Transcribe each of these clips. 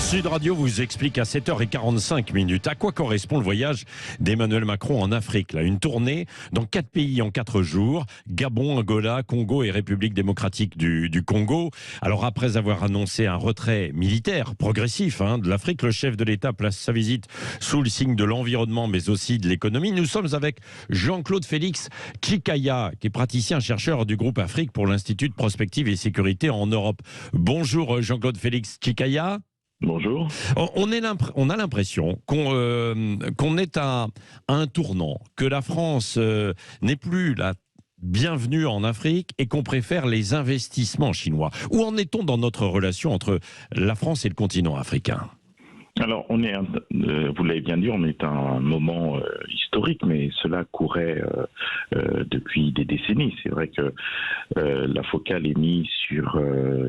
Sud Radio vous explique à 7h45 à quoi correspond le voyage d'Emmanuel Macron en Afrique. Là, une tournée dans 4 pays en 4 jours, Gabon, Angola, Congo et République démocratique du Congo. Alors après avoir annoncé un retrait militaire progressif de l'Afrique, le chef de l'État place sa visite sous le signe de l'environnement mais aussi de l'économie. Nous sommes avec Jean-Claude Félix Tchikaya, qui est praticien-chercheur du groupe Afrique pour l'Institut de prospective et sécurité en Europe. Bonjour Jean-Claude Félix Tchikaya. Bonjour. On a l'impression qu'on est à un tournant, que la France n'est plus la bienvenue en Afrique et qu'on préfère les investissements chinois. Où en est-on dans notre relation entre la France et le continent africain ? Alors, vous l'avez bien dit, on est à un moment historique, mais cela courait depuis des décennies. C'est vrai que la focale est mise sur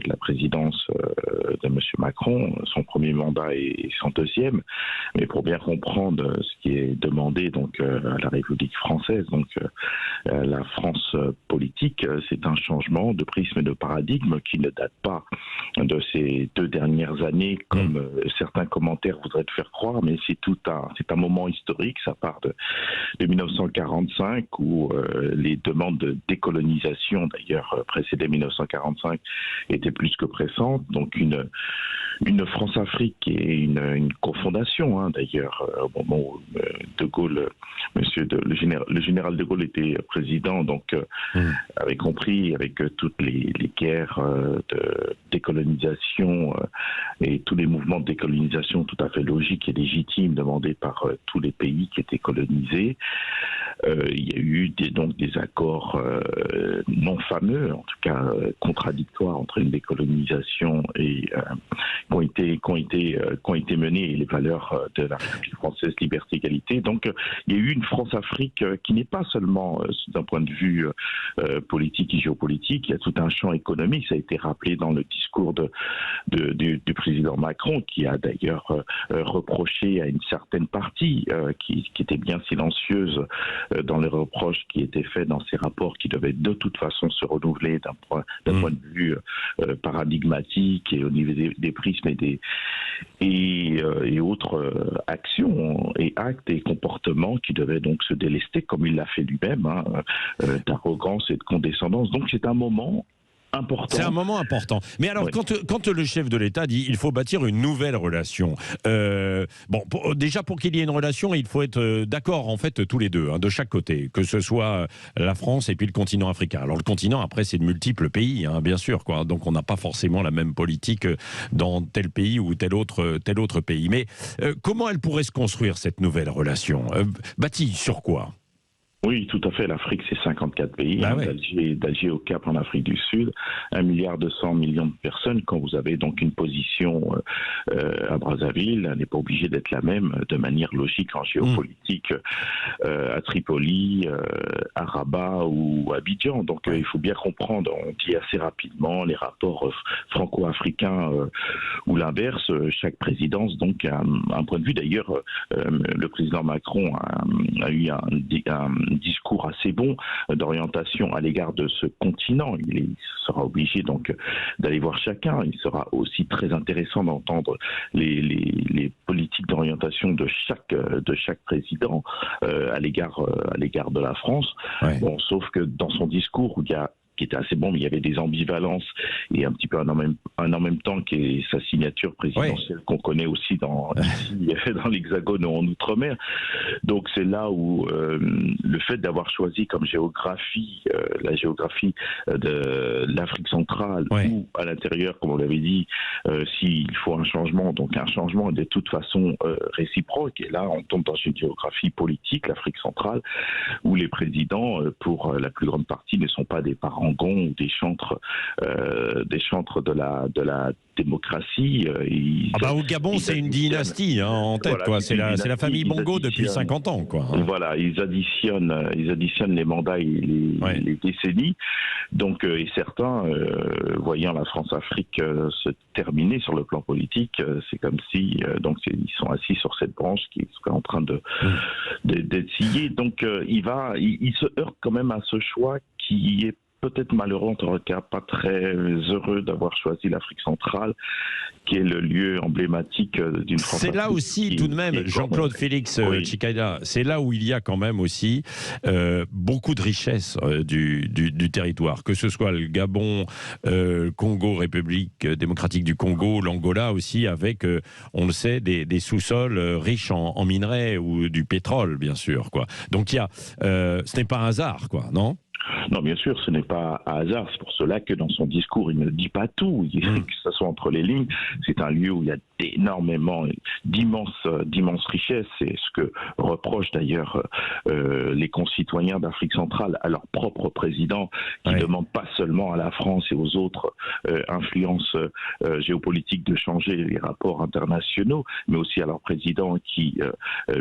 la présidence de M. Macron, son premier mandat et son deuxième. Mais pour bien comprendre ce qui est demandé donc à la République française, donc la France politique, c'est un changement de prisme et de paradigme qui ne date pas de ces 2 dernières années, comme certains commentaires voudraient te faire croire, mais c'est un moment historique. Ça part de 1945 où les demandes de décolonisation, d'ailleurs précédées 1945, étaient plus que pressantes. Donc une France-Afrique et une cofondation, d'ailleurs, au moment où De Gaulle, le général de Gaulle était président, donc avait compris avec toutes les guerres de décolonisation et tous les mouvements de décolonisation tout à fait logiques et légitimes demandés par tous les pays qui étaient colonisés. Il y a eu des accords non fameux, en tout cas contradictoires entre une décolonisation et qui ont été menées et les valeurs de la République française, liberté, égalité. Donc il y a eu une France-Afrique qui n'est pas seulement d'un point de vue politique et géopolitique, il y a tout un champ économique. Ça a été rappelé dans le discours du président Macron, qui a d'ailleurs reproché à une certaine partie qui était bien silencieuse dans les reproches qui étaient faits dans ces rapports qui devaient de toute façon se renouveler d'un point de vue paradigmatique et au niveau des prismes et autres actions et actes et comportements qui devaient donc se délester, comme il l'a fait lui-même, d'arrogance et de condescendance. Donc c'est un moment important. C'est un moment important. Mais alors, quand le chef de l'État dit il faut bâtir une nouvelle relation, déjà pour qu'il y ait une relation, il faut être d'accord en fait tous les deux, de chaque côté, que ce soit la France et puis le continent africain. Alors le continent, après, c'est de multiples pays, bien sûr, quoi. Donc on n'a pas forcément la même politique dans tel pays ou tel autre pays. Mais comment elle pourrait se construire cette nouvelle relation, bâtie sur quoi ? Oui, tout à fait. L'Afrique, c'est 54 pays, d'Alger au Cap en Afrique du Sud, 1,2 milliard de personnes. Quand vous avez donc une position à Brazzaville, elle n'est pas obligée d'être la même de manière logique en géopolitique à Tripoli, à Rabat ou à Abidjan. Donc il faut bien comprendre, on dit assez rapidement les rapports franco-africains ou l'inverse. Chaque présidence donc a un point de vue. D'ailleurs, le président Macron a eu un discours assez bon d'orientation à l'égard de ce continent. Il sera obligé donc d'aller voir chacun. Il sera aussi très intéressant d'entendre les politiques d'orientation de chaque président à l'égard de la France. Ouais. Bon, sauf que dans son discours, qui était assez bon, mais il y avait des ambivalences et un petit peu un en même temps qui est sa signature présidentielle qu'on connaît aussi dans l'Hexagone ou en Outre-mer. Donc c'est là où le fait d'avoir choisi comme géographie la géographie de l'Afrique centrale ou à l'intérieur, comme on l'avait dit, s'il faut un changement, donc un changement de toute façon réciproque. Et là, on tombe dans une géographie politique, l'Afrique centrale, où les présidents, pour la plus grande partie, ne sont pas des parangons ou des chantres de la démocratie. Au Gabon, c'est une dynastie en tête, quoi. C'est la famille Bongo depuis 50 ans, quoi. Voilà, ils additionnent les mandats et les décennies. Donc, et certains, voyant la France-Afrique se terminer sur le plan politique, c'est comme si ils sont assis sur cette branche qui est en train d'être sciée. Donc, il se heurte quand même à ce choix qui est peut-être malheureux, en tout cas pas très heureux d'avoir choisi l'Afrique centrale, qui est le lieu emblématique d'une France. C'est là aussi, tout de même, Jean-Claude Félix Tchikaya, c'est là où il y a quand même aussi beaucoup de richesses du territoire, que ce soit le Gabon, Congo, République démocratique du Congo, l'Angola aussi, avec, on le sait, des sous-sols riches en minerais ou du pétrole, bien sûr, quoi. Donc ce n'est pas un hasard, quoi, non ? Non, bien sûr, ce n'est pas un hasard. C'est pour cela que dans son discours, il ne dit pas tout. Que ce soit entre les lignes, c'est un lieu où il y a d'immenses richesses. C'est ce que reprochent d'ailleurs les concitoyens d'Afrique centrale à leur propre président, qui ne demande pas seulement à la France et aux autres influences géopolitiques de changer les rapports internationaux, mais aussi à leur président qui,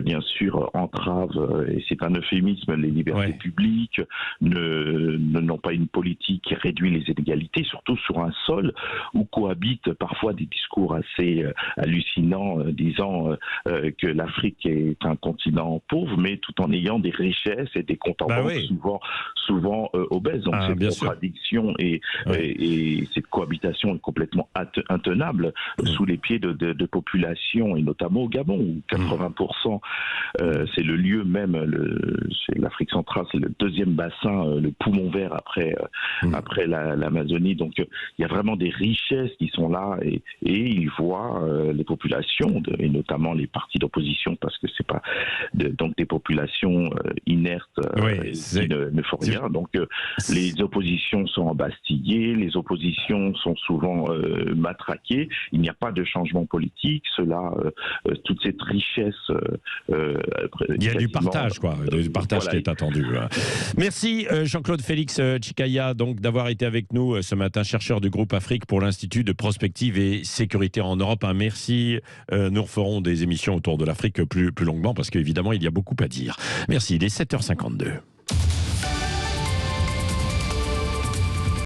bien sûr, entrave, et c'est un euphémisme, les libertés publiques, n'ont pas une politique qui réduit les inégalités, surtout sur un sol où cohabitent parfois des discours assez hallucinants disant que l'Afrique est un continent pauvre, mais tout en ayant des richesses et des comptes en banque souvent obèses. Donc cette contradiction et cette cohabitation est complètement intenable sous les pieds de populations, et notamment au Gabon, où 80%, c'est le lieu même, c'est l'Afrique centrale, c'est le deuxième bassin, le poumon vert après l'Amazonie. Donc il y a vraiment des richesses qui sont là, et ils voient les populations, et notamment les partis d'opposition, parce que c'est pas donc des populations inertes qui ne font rien. Donc les oppositions sont embastillées, les oppositions sont souvent matraquées, il n'y a pas de changement politique, toute cette richesse... il y a du partage, quoi, du partage qui est attendu. Merci Jean-Claude Félix Tchikaya, donc d'avoir été avec nous ce matin, chercheur du groupe Afrique pour l'Institut de prospective et sécurité en Europe. Merci. Nous referons des émissions autour de l'Afrique plus longuement, parce qu'évidemment, il y a beaucoup à dire. Merci. Il est 7h52.